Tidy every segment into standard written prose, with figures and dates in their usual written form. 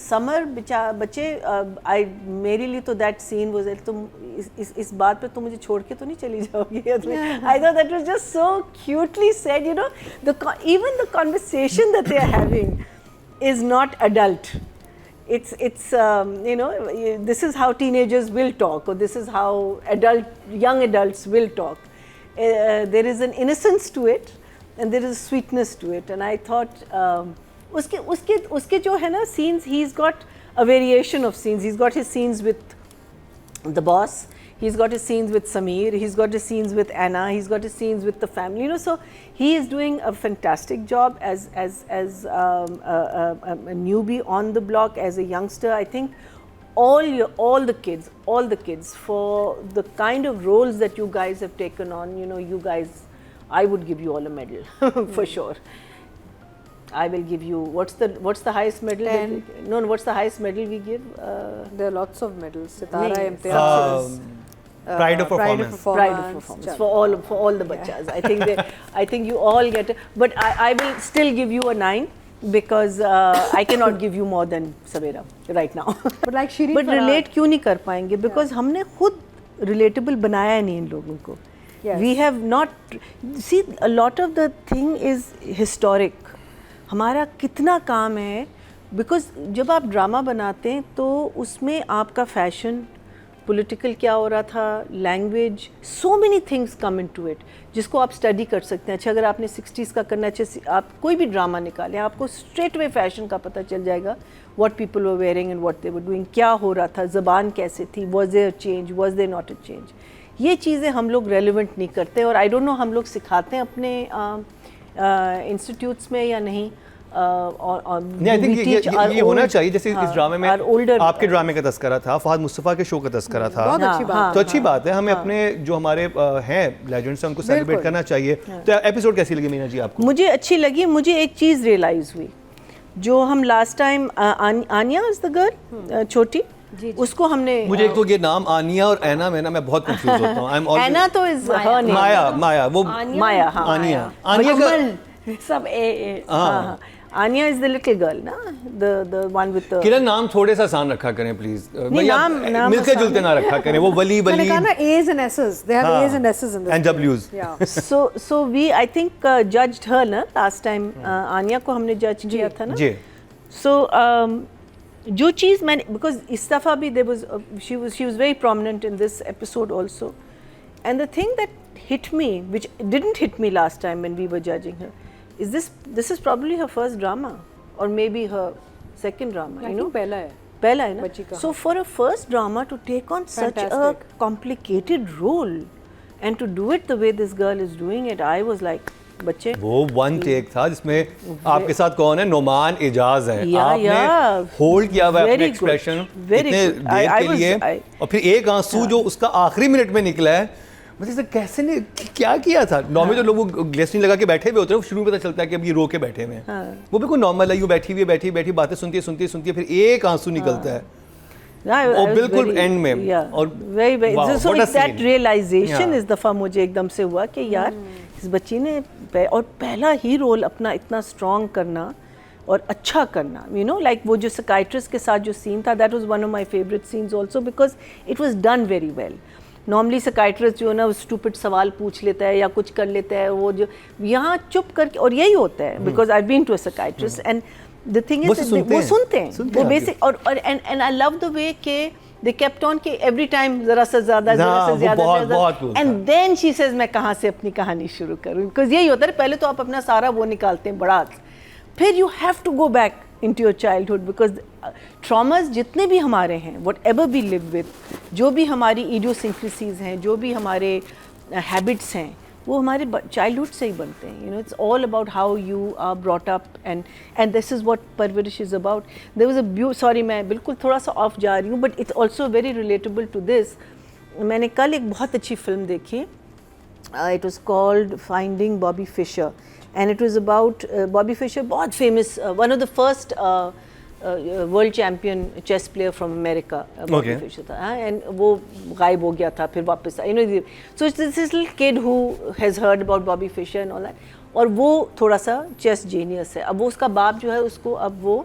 Summer बच्चे आई मेरे लिए तो दैट सीन वाज तुम इस बात पे तुम मुझे छोड़ के तो नहीं चली जाओगी. आई thought that was just so cutely said, you know, even the conversation that they are having is not adult. It's you know, this is how teenagers will talk, or this is how young adults will talk. There is an innocence to it and there is a sweetness to it, and I thought uske jo hai na scenes, he's got a variation of scenes. He's got his scenes with the boss, he's got his scenes with Sameer, he's got his scenes with Anna, he's got his scenes with the family, you know. So he is doing a fantastic job as a newbie on the block, as a youngster. I think all the kids for the kind of roles that you guys have taken on, you know, you guys, I would give you all a medal for sure. I will give you, what's the highest medal? 10. No, what's the highest medal we give? There are lots of medals. Sitara, Imtiaz, Pride of performance. Pride of performance for all the bachas. I think you all get it, but I will still give you a 9 because I cannot give you more than Savera right now. But like Shiri, but relate क्यों नहीं कर पाएंगे? Because हमने खुद relatable बनाया नहीं इन लोगों को. Yes. We have not, see, a lot of the thing is historic. हमारा कितना काम है, बिकॉज जब आप ड्रामा बनाते हैं तो उसमें आपका फैशन, पॉलिटिकल क्या हो रहा था, language, so many things come into it, जिसको आप स्टडी कर सकते हैं. अच्छा, अगर आपने 60s का करना है, आप कोई भी ड्रामा निकालें, आपको स्ट्रेट वे फैशन का पता चल जाएगा, what people were wearing and what they were doing, क्या हो रहा था, ज़बान कैसे थी, was there change, was there not a change. ये चीज़ें हम लोग रेलिवेंट नहीं करते, और आई डोंट नो हम लोग सिखाते हैं अपने इंस्टीट्यूट्स में या नहीं. नहीं, आई थिंक ये होना चाहिए. जैसे इस ड्रामे में आपके ड्रामे का तस्करा था, फहद मुस्तफ़ा के शो का तस्करा था, बहुत अच्छी बात. तो अच्छी बात है. हमें अपने जो हमारे हैं लेजेंड्स हैं उनको सेलिब्रेट करना चाहिए. तो एपिसोड कैसी लगी मीना जी आपको? मुझे अच्छी लगी. मुझे एक चीज़ रियलाइज़ हुई, जो हम last time Ania is the girl, छोटी, उसको हमने, मुझे एक तो ये नाम आनिया और ऐना में ना मैं बहुत कंफ्यूज होता हूँ. ऐना तो इज माया वो माया, हाँ, आनिया सब हाँ. Anya is the little girl, ना, the one with the. किरण, नाम थोड़े सा आसान रखा करें प्लीज. नाम मिलके जुलते ना रखा करें. वो वली मैंने कहा ना, A's and S's. They have A's and S's in this. And W's. Yeah. So we, I think, judged her ना last time. आनिया को हमने जज किया था ना. जी. So जो चीज़ मैंने, because इस दफ़ा भी there was she was very prominent in this episode also, and the thing that hit me, which didn't hit me last time when we were judging her, is this is probably her first drama, or maybe her second drama. You know, पहला है ना. So for a first drama to take on such a complicated role and to do it the way this girl is doing it, I was like, बच्चे, वो one take था जिसमें आपके साथ कौन है? नोमान इजाज है. आपने होल्ड किया हुआ अपने एक्सप्रेशन इतने देर के लिए, और फिर एक आंसू जो उसका आखिरी मिनट में निकला है, मतलब कैसे ने क्या किया था. नॉर्मली तो लोग ग्लिसरीन लगा के बैठे हुए होते हैं, शुरू में पता चलता है कि अब ये रो के बैठे हुए हैं. वो बिल्कुल नॉर्मल है, यूँ बैठी बातें सुनती है, फिर एक आंसू निकलता है. और बिल्कुल एंड में, और so that realization इस दफ़ा मुझे एकदम से हुआ कि यार इस बच्ची ने और पहला ही रोल अपना इतना स्ट्रॉन्ग करना और अच्छा करना, you know, like वो जो साइकियाट्रिस्ट के साथ जो सीन था, that was one of my favorite scenes also because it was done very well. Normally psychiatrist जो है ना, स्टूपिड सवाल पूछ लेता है या कुछ कर लेता है, वो जो यहाँ चुप करके, और यही होता है, because I been to a psychiatrist and the thing is वो सुनते हैं वो बेसिक, और and I love the way के दे केप्ट ऑन के एवरी टाइम ज़रा से ज़्यादा एंड देन शी सेज मैं कहाँ से अपनी कहानी शुरू करूँ, बिकॉज यही होता है, पहले तो आप अपना सारा वो निकालते हैं बड़ा, फिर you have to go back into your childhood because traumas जितने भी हमारे हैं, whatever we live with, जो भी हमारी idiosyncrasies हैं, जो भी हमारे habits हैं, वो हमारे childhood से ही बनते हैं. You know, it's all about how you are brought up and this is what परवरिश is about. There was a sorry मैं बिल्कुल थोड़ा सा off जा रही हूँ, but it's also very relatable to this. मैंने कल एक बहुत अच्छी फिल्म देखी, it was called Finding Bobby Fischer. And it was about Bobby Fischer, बहुत famous, one of the first world champion chess player from America. Bobby Fischer था, and वो गायब हो गया था, फिर वापस आया. You know, so it's this little kid who has heard about Bobby Fischer and all that. और वो थोड़ा सा chess genius है. अब वो उसका बाप जो है उसको अब वो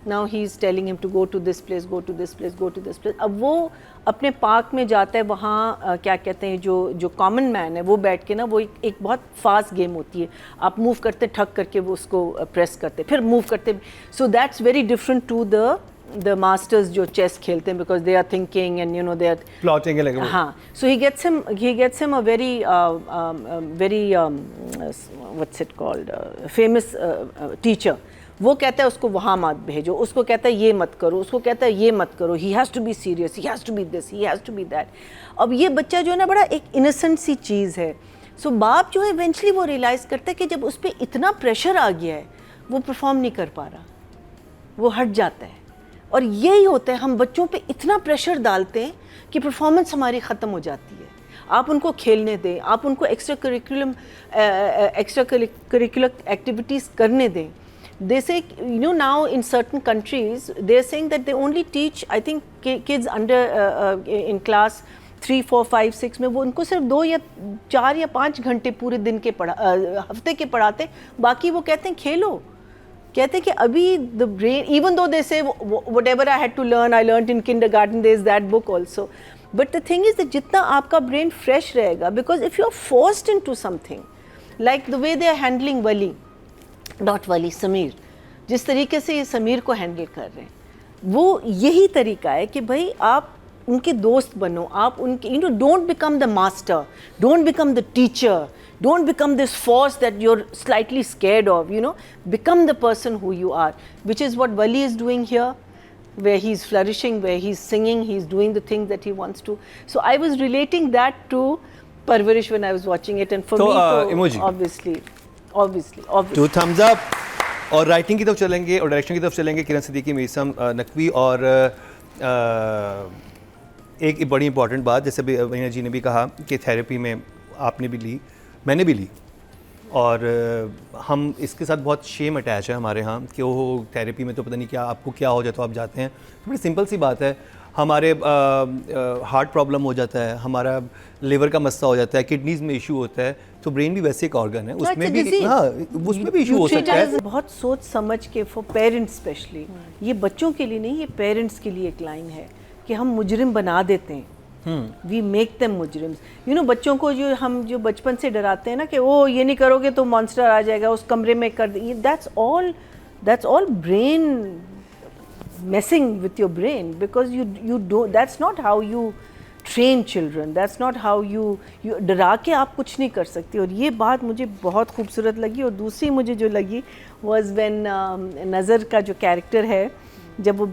now he is telling him to go to this place, go to this place, go to this place. अब वो अपने पार्क में जाता है, वहाँ क्या कहते हैं, जो कॉमन मैन है वो बैठ के ना, वो एक बहुत फास्ट गेम होती है, आप मूव करते ठक करके वो उसको प्रेस करते फिर मूव करते, so that's very different to the masters जो चेस खेलते हैं, because they are thinking and you know they are plotting like हाँ, so he gets him a very what's it called famous teacher. वो कहता है उसको वहाँ मत भेजो, उसको कहता है ये मत करो, उसको कहता है ये मत करो, he has to be serious, he has to be this, he has to be that. अब ये बच्चा जो है ना बड़ा एक इनोसेंट सी चीज़ है, सो बाप जो है इवेंचुअली वो रियलाइज़ करता है कि जब उस पर इतना प्रेशर आ गया है वो परफॉर्म नहीं कर पा रहा, वो हट जाता है। और यही होता है, हम बच्चों पे इतना प्रेशर डालते हैं कि परफॉर्मेंस हमारी ख़त्म हो जाती है। आप उनको खेलने दें, आप उनको एक्स्ट्रा करिकुलर एक्टिविटीज़ करने दें। They say, you know, now in certain countries, they're saying that they only teach, I think, kids under in class 3, 4, 5, 6 में वो उनको सिर्फ 2 या 4 या 5 घंटे पूरे दिन के हफ्ते के पढ़ाते, बाकी वो कहते हैं खेलो। कहते हैं कि अभी the brain, even though they say whatever I had to learn, I learned in kindergarten, there is that book also. But the thing is that जितना आपका brain fresh रहेगा, because if you are forced into something, like the way they are handling Wali, dot वाली समीर, जिस तरीके से ये समीर को handle कर रहे हैं, वो यही तरीका है कि भाई आप उनके दोस्त बनो, आप उनके, you know, don't become the master, don't become the teacher, don't become this force that you are slightly scared of, you know, become the person who you are, which is what Wali is doing here, where he's flourishing, where he's singing, he's doing the things that he wants to. So I was relating that to Parvarish when I was watching it, and for me, emoji. obviously. Two thumbs up. और writing की तरफ चलेंगे और direction की तरफ चलेंगे, किरण सिद्दीकी, मीसम नकवी। और एक बड़ी इंपॉर्टेंट बात, जैसे भी वहीना जी ने भी कहा कि थेरेपी में आपने भी ली, मैंने भी ली, और हम इसके साथ बहुत शेम अटैच है हमारे यहाँ कि वो थेरेपी में तो पता नहीं क्या आपको क्या हो जाए तो आप जाते हैं। तो बड़ी सिंपल सी बात है, हमारे हार्ट प्रॉब्लम हो जाता है, हमारा लिवर का मसला हो जाता है, किडनीज में इशू होता है, तो ब्रेन भी वैसे एक ऑर्गन है, उसमें भी हाँ उसमें भी इशू हो सकता है। बहुत सोच समझ के, फॉर पेरेंट्स स्पेशली, ये बच्चों के लिए नहीं, ये पेरेंट्स के लिए एक लाइन है कि हम मुजरिम बना देते हैं, वी मेक देम मुजरिम्स। यू नो, बच्चों को जो बचपन से डराते हैं ना कि ओ ये नहीं करोगे तो मॉन्स्टर आ जाएगा, उस कमरे में कर दे, that's all brain messing with your brain, because you don't, that's not how you train children, that's not how you डरा के आप कुछ नहीं कर सकते। और ये बात मुझे बहुत खूबसूरत लगी। और दूसरी मुझे जो लगी was when नज़र का जो कैरेक्टर है, जब वो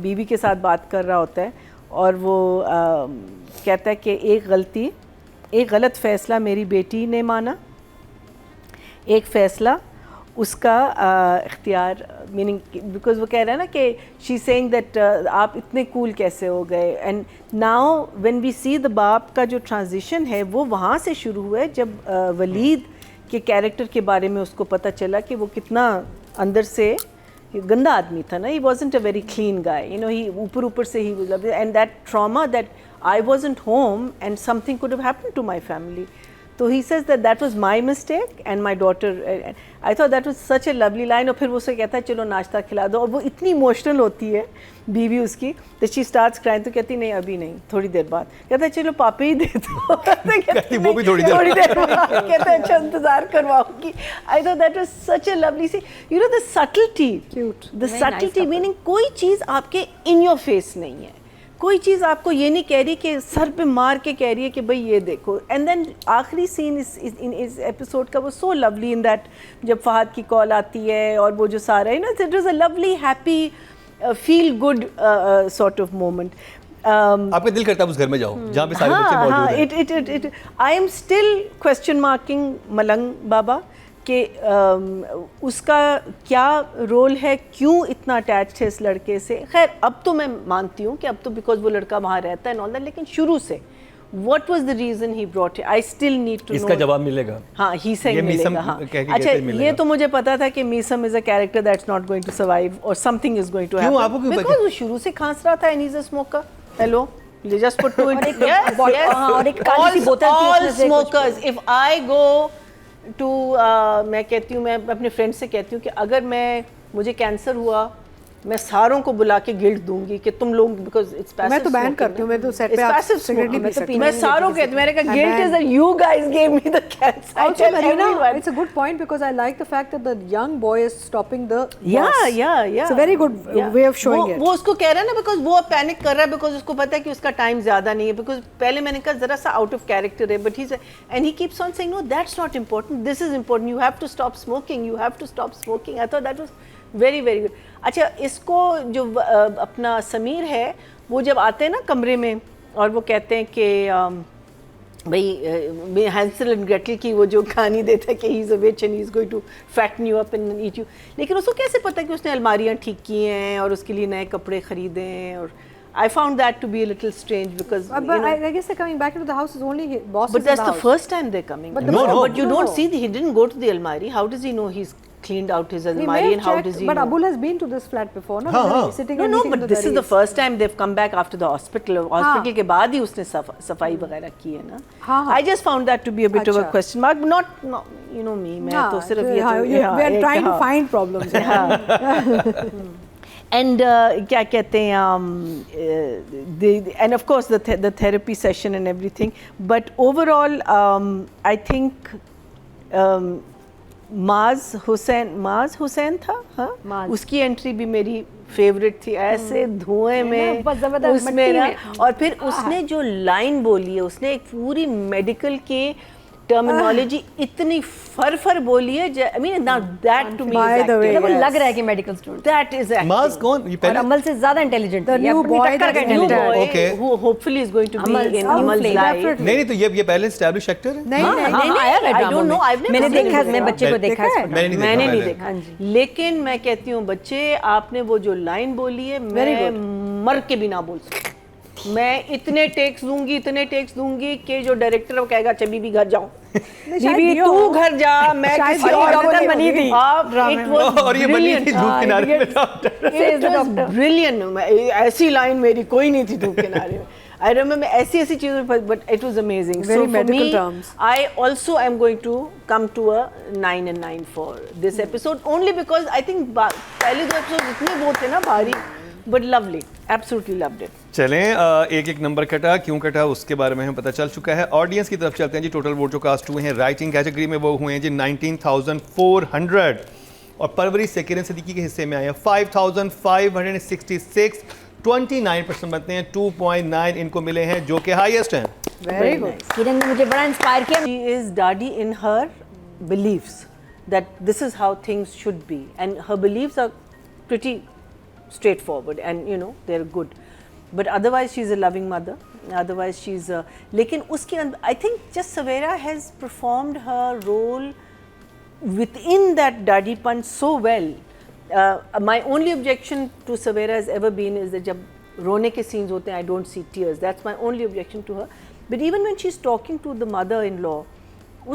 बीवी के साथ बात कर रहा होता है और वो कहता है कि एक गलत फ़ैसला मेरी बेटी ने माना, एक फ़ैसला उसका इख्तियार, मीनिंग बिकॉज वो कह रहा है ना कि शी सेइंग दैट आप इतने कूल कैसे हो गए। And now when we see the बाप का जो ट्रांजिशन है वो वहाँ से शुरू हुआ है, जब वलीद के कैरेक्टर के बारे में उसको पता चला कि वो कितना अंदर से गंदा आदमी था ना, he wasn't a very clean guy, you know, he ऊपर से ही, and that trauma that I wasn't home and something could have happened to my family. So he says that was my mistake and my daughter, I thought that was such a lovely line। और फिर वो उसे कहता है चलो नाश्ता खिला दो, और वो इतनी इमोशनल होती है बीवी उसकी, तो she starts crying, तो कहती नहीं अभी नहीं, थोड़ी देर बाद। कहता है चलो पापा ही दे दो, वो भी थोड़ी देर बाद। कहता है अच्छा इंतजार करवाऊंगी। I thought that was such a lovely scene, you know, the subtlety, cute, the subtlety, meaning कोई चीज़ आपके in your face नहीं है, कोई चीज़ आपको ये नहीं कह रही कि सर पे मार के कह रही है कि भाई ये देखो। एंड देन आखिरी सीन इस एपिसोड का वो सो लवली इन दैट जब फहद की कॉल आती है और वो जो सारा है ना, it was a lovely happy feel good sort of moment. आपका दिल करता है उस घर में जाओ जहाँ पे सारे बच्चे मौजूद हैं। I am still question marking मलंग बाबा कि उसका क्या रोल है, क्यों इतना अटैच है इस लड़के से। खैर अब तो मैं मानती हूँ कि अब तो बिकॉज वो लड़का वहाँ रहता है नॉन, लेकिन शुरू से what was the reason he brought it? I still need to know. इसका जवाब मिलेगा। हाँ, he saying मिलेगा। हाँ, अच्छा ये तो मुझे पता था कि Meesam is a character that's not going to survive or something is going to happen। क्यों आपको क्यों because वो शुरू से खांस रहा था and he's a smoker। Hello, you just put two into yes, और एक काली सी बोतल थी all उसमें से smokers। If I go to मैं कहती हूँ, मैं अपने फ्रेंड से कहती हूँ कि अगर मुझे कैंसर हुआ, मैं सारों को बुला के गिल्ट दूंगी कि तुम लोग, बिकॉज इट्स पैसिव। मैं तो बैन करती हूँ, मैं तो सेट पे आप सिगरेट नहीं पी सकती। मैं सारों के, मैंने कहा guilt is that you guys gave me the cancer. Also, Marina, it's a good point because I like the fact that the young boy is stopping the boss. Yeah. It's a very good way of showing it. वो उसको कह रहा है ना, because वो panic कर रहा है, बिकॉज उसको पता है कि उसका टाइम ज्यादा नहीं है, बिकॉज पहले मैंने कहा जरा सा आउट ऑफ कैरेक्टर है, but he and he keeps on saying no that's not important, this is important, you have to stop smoking, you have to stop smoking. I thought that was very very good. अच्छा, इसको जो अपना समीर है, वो जब आते हैं ना कमरे में और वो कहते हैं कि भाई हैंसल एंड ग्रेटल की वो जो कहानी देता है कि he is a witch and he is going to fatten you up and eat you, लेकिन उसको कैसे पता कि उसने अलमारियाँ ठीक की हैं और उसके लिए नए कपड़े खरीदे हैं? और I found that to be a little strange because But I guess they're coming back into the house is only boss. But that's the first time they're coming. But but you don't see he didn't go to the almari. How does he know he's cleaned out his almari and how does he? But know? Abul has been to this flat before, no? Sitting no, but this is the first time they've come back after the hospital. Hospital के बाद ही उसने सफाई वगैरह की है ना. I just found that to be a bit of a question mark. Not you know me. मैं तो सिर्फ ये तो we are trying to find problems. And क्या कहते हैं and of course the therapy session and everything, but overall I think माज हुसैन था, हाँ, उसकी एंट्री भी मेरी फेवरेट थी, ऐसे धुएं में उसमें ना, और फिर उसने जो लाइन बोली है, उसने एक पूरी मेडिकल के टर्मिनोलॉजी इतनी फर बोली है, I mean now that to me वो लग रहा है कि मेडिकल स्टूडेंट दैट इज माज कौन ये पहले अमल से ज्यादा इंटेलिजेंट है, new boy okay who hopefully is going to be in Amal's life. नहीं तो ये पहले एस्टैब्लिश एक्टर है। नहीं आई डोंट नो, मैंने देखा, मैं बच्चे को देखा है, मैंने नहीं देखा, लेकिन मैं कहती हूँ बच्चे, आपने वो जो लाइन बोली है, मैं मर के भी ना बोल सकती। मैं इतने टेक्स दूंगी कि जो डायरेक्टर वो कहेगा अच्छा बीबी घर जाओ, बीबी तू घर जा, मैं किसी और बनी थी। और ये बनी थी धूप किनारे में डॉक्टर। ब्रिलियंट, ऐसी लाइन मेरी कोई नहीं थी धूप किनारे में। I remember ऐसी चीज़ों, but it was amazing. Very so medical for me, terms. I also am going to come to a 9 and 9 for this episode, only because I think पहले दो episodes इतने वो थे ना भारी, but lovely, absolutely loved it. चलें एक number कटा, क्यों कटा उसके बारे में हमें पता चल चुका है। ऑडियंस की तरफ चलते हैं जी। टोटल वोट जो कास्ट हुए हैं राइटिंग कैटेगरी में वो हुए हैं जी 19,400, और परवरिश से किरण सिद्दीकी के हिस्से में आए 5,566, 29% बनते हैं, 2.9 इनको मिले हैं जो कि हाईएस्ट हैं। Very good. किरण ने मुझे बड़ा इंस्पायर किया। She is Dadi in her beliefs that this is how things should be, and her beliefs are pretty straightforward and you know they're good, but otherwise she's a loving mother, otherwise she's लेकिन उसके अंदर I think just Savera has performed her role within that daddypun so well. My only objection to Savera has ever been is that जब रोने के scenes होते हैं I don't see tears, that's my only objection to her, but even when she's talking to the mother-in-law,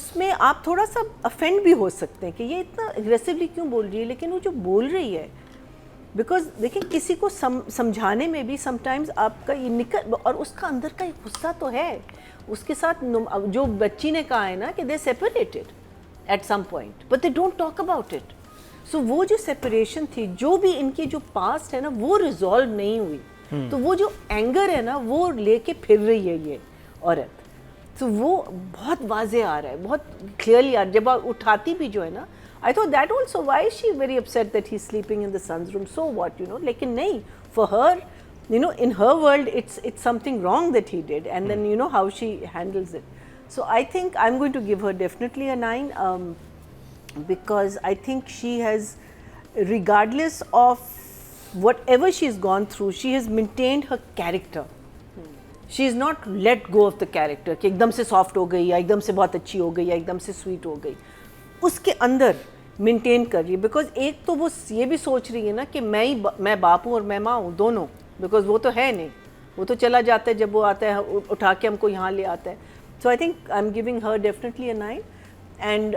उसमें आप थोड़ा सा offend भी हो सकते हैं कि ये इतना aggressively क्यों बोल रही है, लेकिन वो जो बोल रही है, बिकॉज देखिए किसी को समझाने में भी समटाइम्स आपका ये निकल, और उसका अंदर का एक गुस्सा तो है उसके साथ, जो बच्ची ने कहा है ना कि they separated at some point but they don't talk about it, so वो जो सेपरेशन थी, जो भी इनकी जो पास्ट है ना वो रिजॉल्व नहीं हुई, तो वो जो एंगर है ना वो लेके फिर रही है ये औरत, तो वो बहुत वाजे आ रहा है, बहुत क्लियरली आ रहा है, जब आप उठाती भी जो है ना, I thought that also, why is she very upset that he's sleeping in the son's room, so what, you know, लेकिन नहीं, for her, you know, in her world it's something wrong that he did, and then you know how she handles it. So I think I'm going to give her definitely a 9, because I think she has, regardless of whatever she's gone through, she has maintained her character. She is not let go of the character कि एकदम से soft हो गई या एकदम से बहुत अच्छी हो गई या एकदम से sweet हो गई, उसके अंदर मेंटेन कर रही है, बिकॉज एक तो वो ये भी सोच रही है ना कि मैं बाप हूँ और मैं माँ हूँ दोनों, बिकॉज वो तो है नहीं, वो तो चला जाता है जब वो आता है उठा के हमको यहाँ ले आता है, so I think I am giving her definitely a 9, and